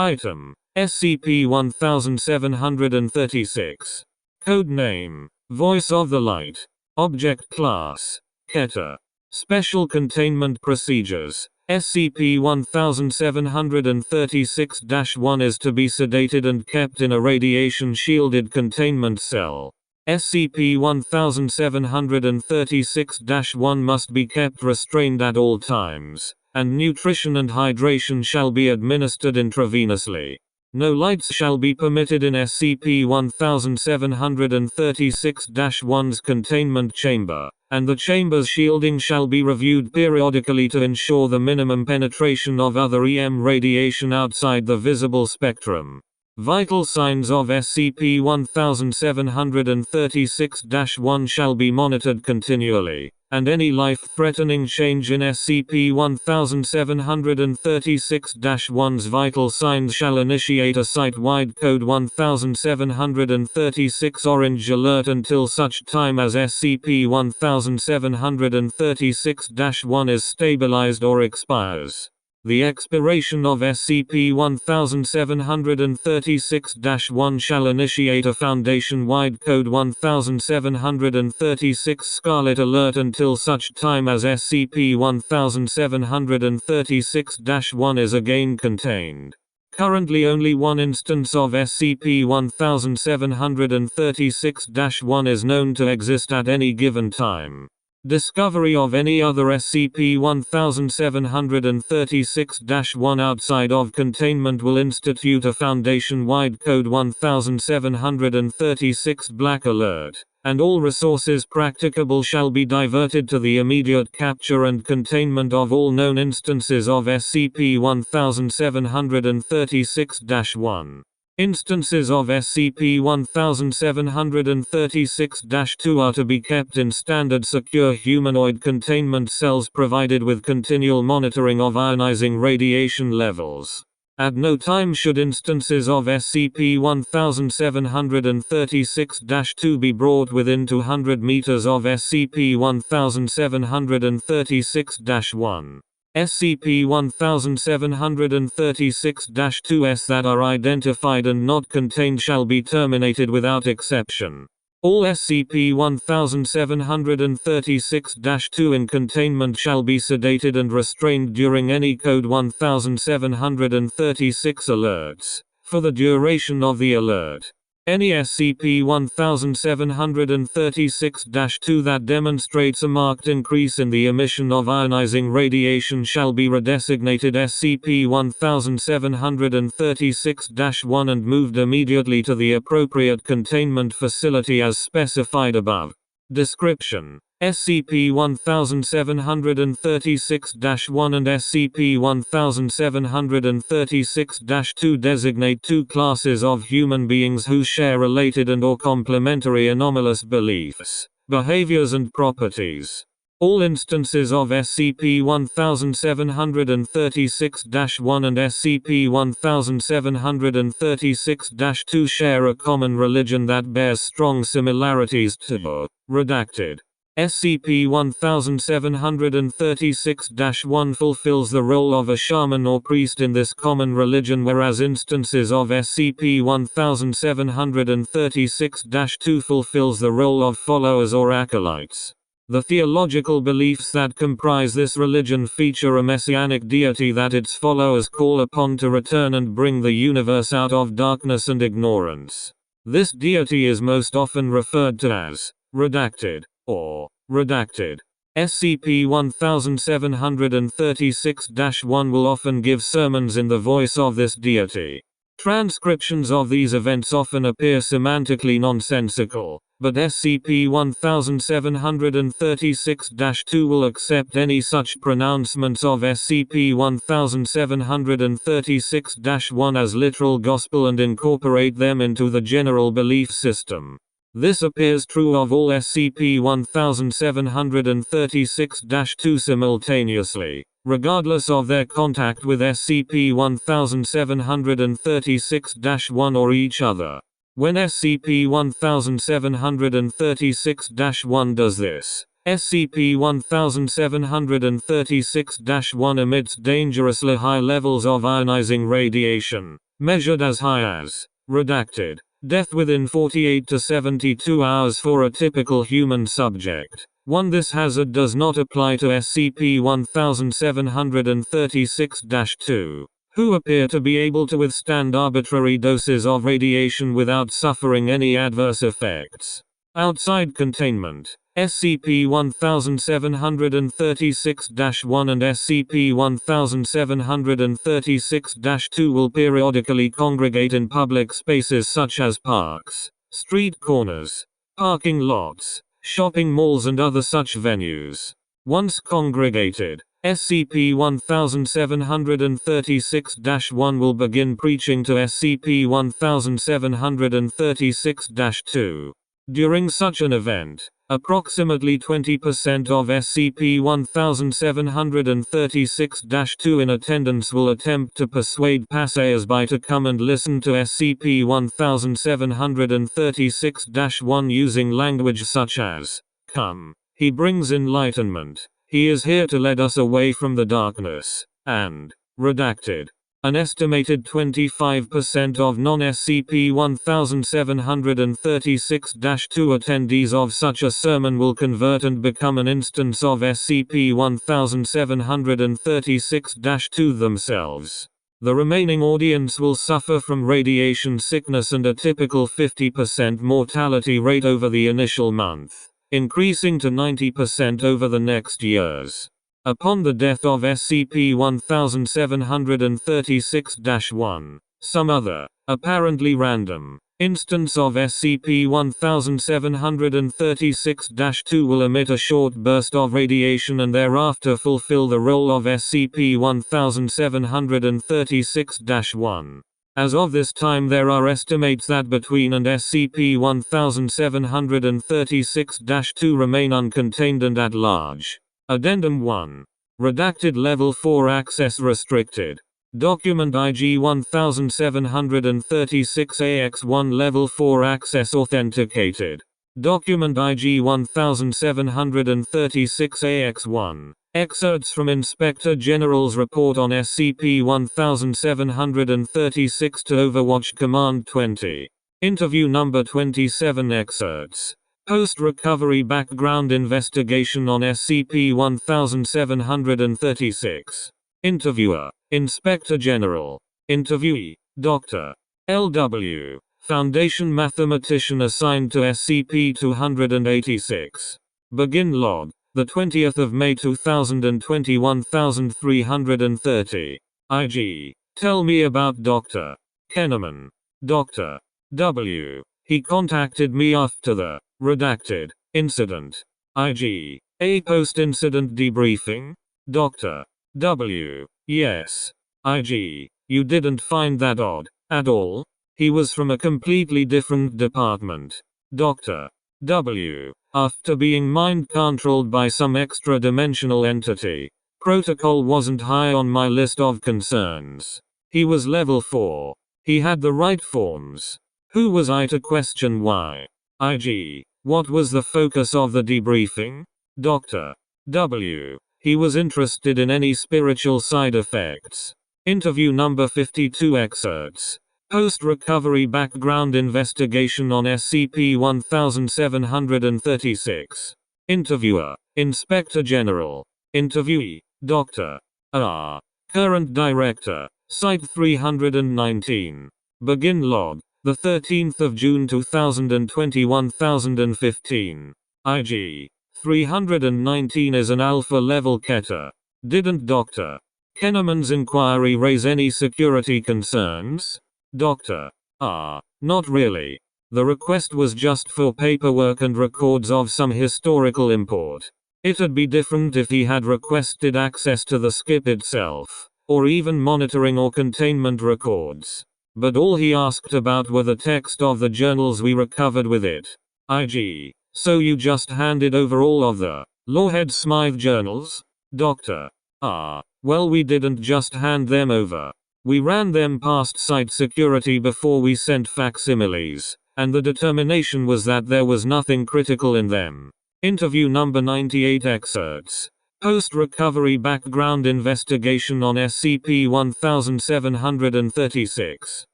Item: SCP-1736. Code name: Voice of the Light. Object Class: Keter. Special Containment Procedures: SCP-1736-1 is to be sedated and kept in a radiation-shielded containment cell. SCP-1736-1 must be kept restrained at all times, and nutrition and hydration shall be administered intravenously. No lights shall be permitted in SCP-1736-1's containment chamber, and the chamber's shielding shall be reviewed periodically to ensure the minimum penetration of other EM radiation outside the visible spectrum. Vital signs of SCP-1736-1 shall be monitored continually, and any life-threatening change in SCP-1736-1's vital signs shall initiate a site-wide Code 1736 Orange Alert until such time as SCP-1736-1 is stabilized or expires. The expiration of SCP-1736-1 shall initiate a Foundation-wide Code 1736 Scarlet Alert until such time as SCP-1736-1 is again contained. Currently only one instance of SCP-1736-1 is known to exist at any given time. Discovery of any other SCP-1736-1 outside of containment will institute a Foundation-wide Code 1736 Black Alert, and all resources practicable shall be diverted to the immediate capture and containment of all known instances of SCP-1736-1. Instances of SCP-1736-2 are to be kept in standard secure humanoid containment cells provided with continual monitoring of ionizing radiation levels. At no time should instances of SCP-1736-2 be brought within 200 meters of SCP-1736-1. SCP-1736-2s that are identified and not contained shall be terminated without exception. All SCP-1736-2 in containment shall be sedated and restrained during any Code 1736 alerts, for the duration of the alert. Any SCP-1736-2 that demonstrates a marked increase in the emission of ionizing radiation shall be redesignated SCP-1736-1 and moved immediately to the appropriate containment facility as specified above. Description: SCP-1736-1 and SCP-1736-2 designate two classes of human beings who share related and/or complementary anomalous beliefs, behaviors and properties. All instances of SCP-1736-1 and SCP-1736-2 share a common religion that bears strong similarities to redacted. SCP-1736-1 fulfills the role of a shaman or priest in this common religion, whereas instances of SCP-1736-2 fulfills the role of followers or acolytes. The theological beliefs that comprise this religion feature a messianic deity that its followers call upon to return and bring the universe out of darkness and ignorance. This deity is most often referred to as redacted or redacted. SCP-1736-1 will often give sermons in the voice of this deity. Transcriptions of these events often appear semantically nonsensical, but SCP-1736-2 will accept any such pronouncements of SCP-1736-1 as literal gospel and incorporate them into the general belief system. This appears true of all SCP-1736-2 simultaneously, regardless of their contact with SCP-1736-1 or each other. When SCP-1736-1 does this, SCP-1736-1 emits dangerously high levels of ionizing radiation, measured as high as redacted death within 48 to 72 hours for a typical human subject. 1. This hazard does not apply to SCP-1736-2, who appear to be able to withstand arbitrary doses of radiation without suffering any adverse effects. Outside containment. SCP-1736-1 and SCP-1736-2 will periodically congregate in public spaces such as parks, street corners, parking lots, shopping malls and other such venues. Once congregated, SCP-1736-1 will begin preaching to SCP-1736-2. During such an event, approximately 20% of SCP-1736-2 in attendance will attempt to persuade passers-by to come and listen to SCP-1736-1 using language such as, "Come, he brings enlightenment, he is here to lead us away from the darkness," and redacted. An estimated 25% of non-SCP-1736-2 attendees of such a sermon will convert and become an instance of SCP-1736-2 themselves. The remaining audience will suffer from radiation sickness and a typical 50% mortality rate over the initial month, increasing to 90% over the next years. Upon the death of SCP-1736-1, some other, apparently random, instance of SCP-1736-2 will emit a short burst of radiation and thereafter fulfill the role of SCP-1736-1. As of this time there are estimates that between and SCP-1736-2 remain uncontained and at large. Addendum 1. Redacted Level 4 Access Restricted. Document IG-1736-AX1 Level 4 Access Authenticated. Document IG-1736-AX1. Excerpts from Inspector General's report on SCP-1736 to Overwatch Command 20. Interview number 27. Excerpts. Post-recovery background investigation on SCP-1736. Interviewer, Inspector General. Interviewee, Dr. L.W., Foundation Mathematician assigned to SCP-286. Begin log, the 20th of May 2020 1330. IG. Tell me about Dr. Kenneman. Dr. W. He contacted me after the redacted incident. IG. A post-incident debriefing? Dr. W. Yes. IG. You didn't find that odd, at all? He was from a completely different department. Dr. W. After being mind-controlled by some extra-dimensional entity, protocol wasn't high on my list of concerns. He was level 4. He had the right forms. Who was I to question why? IG. What was the focus of the debriefing? Dr. W. He was interested in any spiritual side effects. Interview number 52. Excerpts. Post-recovery background investigation on SCP-1736. Interviewer, Inspector General. Interviewee, Dr. R. Current Director, Site 319. Begin log, the 13th of June 2020 1015. IG. 319 is an alpha-level Keter. Didn't Dr. Kenneman's inquiry raise any security concerns? Dr. R. Not really. The request was just for paperwork and records of some historical import. It'd be different if he had requested access to the skip itself, or even monitoring or containment records. But all he asked about were the text of the journals we recovered with it. IG. So you just handed over all of the Lawhead Smythe journals? Dr. R. Well, we didn't just hand them over. We ran them past site security before we sent facsimiles, and the determination was that there was nothing critical in them. Interview number 98. Excerpts. Post-recovery background investigation on SCP-1736.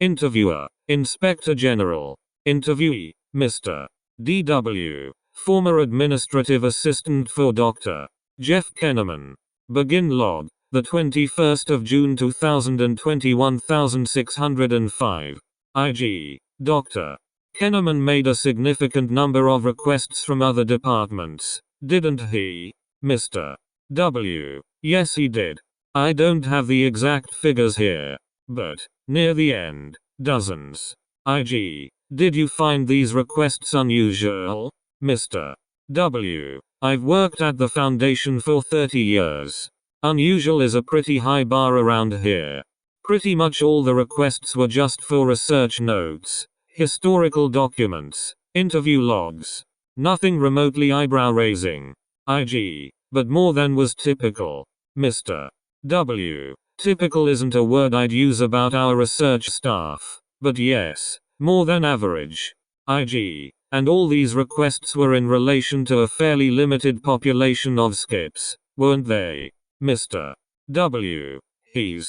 Interviewer, Inspector General. Interviewee, Mr. D.W., former administrative assistant for Dr. Jeff Kenneman. Begin log, the 21st of June 2020, 1605. IG. Dr. Kenneman made a significant number of requests from other departments, didn't he, Mr. W? Yes, he did. I don't have the exact figures here, but, near the end, dozens. IG. Did you find these requests unusual, Mr. W? I've worked at the Foundation for 30 years. Unusual is a pretty high bar around here. Pretty much all the requests were just for research notes, historical documents, interview logs. Nothing remotely eyebrow-raising. IG. But more than was typical. Mr. W. Typical isn't a word I'd use about our research staff, but yes, more than average. IG. And all these requests were in relation to a fairly limited population of skips, weren't they, Mr. W? He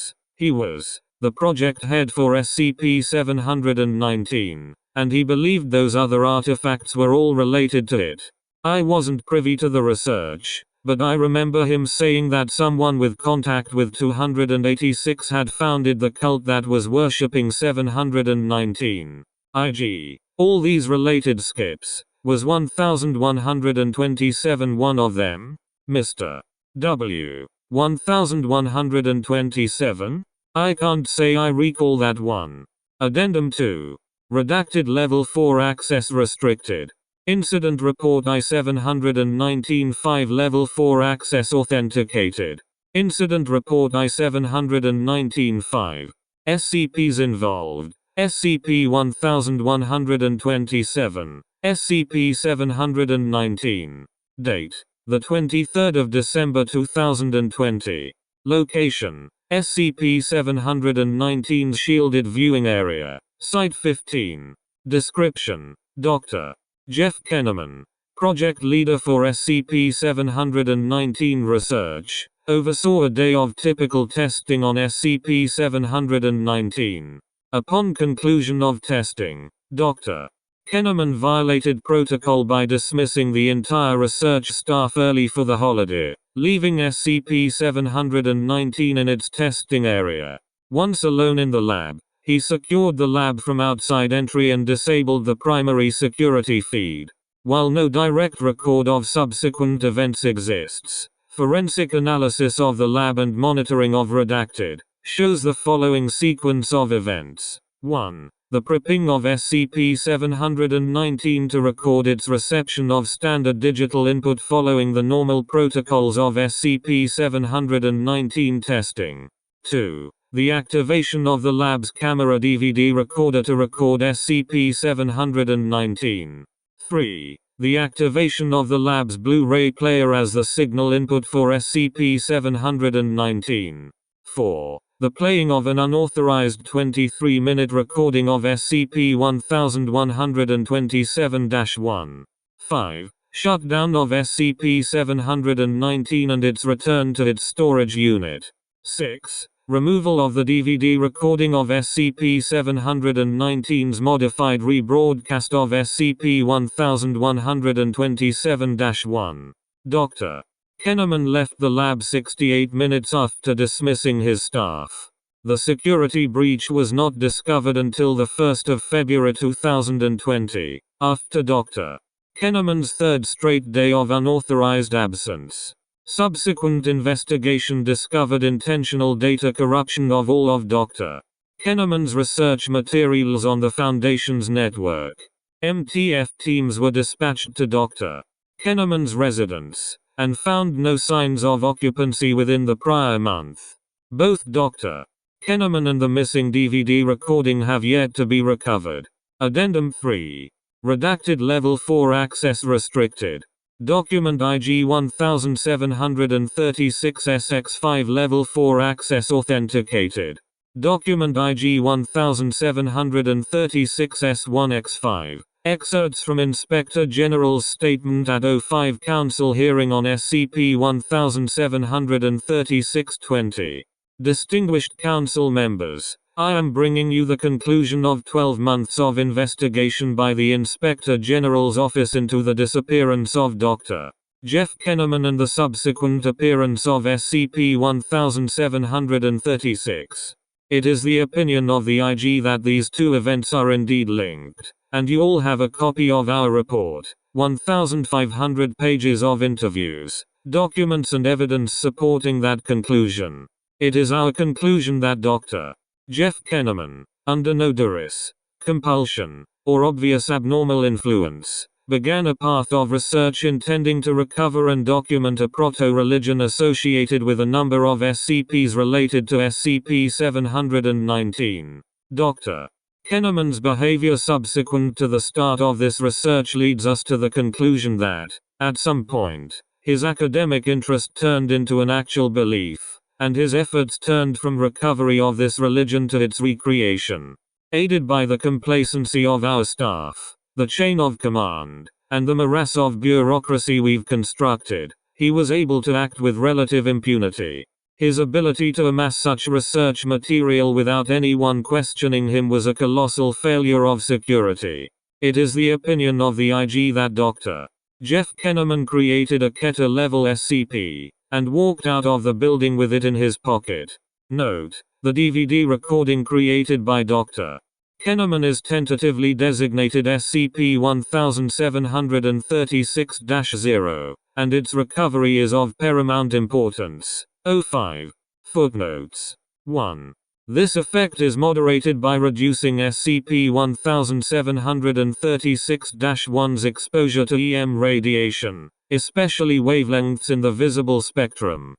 was the project head for SCP-1719, and he believed those other artifacts were all related to it. I wasn't privy to the research, but I remember him saying that someone with contact with 286 had founded the cult that was worshipping 719. IG. All these related skips. Was 1127 one of them, Mr. W? 1127? I can't say I recall that one. Addendum 2. Redacted Level 4 Access Restricted. Incident Report I-719-5 Level 4 Access Authenticated. Incident Report I-719-5. SCPs involved. SCP-1127. SCP-719. Date: the 23rd of December 2020. Location: SCP-719's Shielded Viewing Area. Site 15. Description: Dr. Jeff Kenneman, project leader for SCP-719 research, oversaw a day of typical testing on SCP-719. Upon conclusion of testing, Dr. Kenneman violated protocol by dismissing the entire research staff early for the holiday, leaving SCP-719 in its testing area. Once alone in the lab, he secured the lab from outside entry and disabled the primary security feed. While no direct record of subsequent events exists, forensic analysis of the lab and monitoring of redacted shows the following sequence of events. 1. The prepping of SCP-719 to record its reception of standard digital input following the normal protocols of SCP-719 testing. 2. The activation of the lab's camera DVD recorder to record SCP-719. 3. The activation of the lab's Blu-ray player as the signal input for SCP-719. 4. The playing of an unauthorized 23-minute recording of SCP-1127-1. 5. Shutdown of SCP-719 and its return to its storage unit. 6. Removal of the DVD recording of SCP-719's modified rebroadcast of SCP-1127-1. Dr. Kenneman left the lab 68 minutes after dismissing his staff. The security breach was not discovered until the 1st of February 2020, after Dr. Kenneman's third straight day of unauthorized absence. Subsequent investigation discovered intentional data corruption of all of Dr. Kenneman's research materials on the Foundation's network. MTF teams were dispatched to Dr. Kenneman's residence, and found no signs of occupancy within the prior month. Both Dr. Kenneman and the missing DVD recording have yet to be recovered. Addendum 3. Redacted Level 4 Access Restricted. Document IG 1736 SX5 Level 4 Access Authenticated. Document IG 1736 S1X5. Excerpts from Inspector General's statement at O5 Council hearing on SCP-1736-20. Distinguished Council members, I am bringing you the conclusion of 12 months of investigation by the Inspector General's office into the disappearance of Dr. Jeff Kenneman and the subsequent appearance of SCP-1736. It is the opinion of the IG that these two events are indeed linked, and you all have a copy of our report, 1,500 pages of interviews, documents and evidence supporting that conclusion. It is our conclusion that Dr. Jeff Kenneman, under no duress, compulsion, or obvious abnormal influence, began a path of research intending to recover and document a proto-religion associated with a number of SCPs related to SCP-719. Dr. Kenneman's behavior subsequent to the start of this research leads us to the conclusion that, at some point, his academic interest turned into an actual belief, and his efforts turned from recovery of this religion to its recreation. Aided by the complacency of our staff, the chain of command, and the morass of bureaucracy we've constructed, he was able to act with relative impunity. His ability to amass such research material without anyone questioning him was a colossal failure of security. It is the opinion of the IG that Dr. Jeff Kenneman created a Keter-level SCP, and walked out of the building with it in his pocket. Note, the DVD recording created by Dr. Kenneman is tentatively designated SCP-1736-0, and its recovery is of paramount importance. 05. Footnotes. 1. This effect is moderated by reducing SCP-1736-1's exposure to EM radiation, especially wavelengths in the visible spectrum.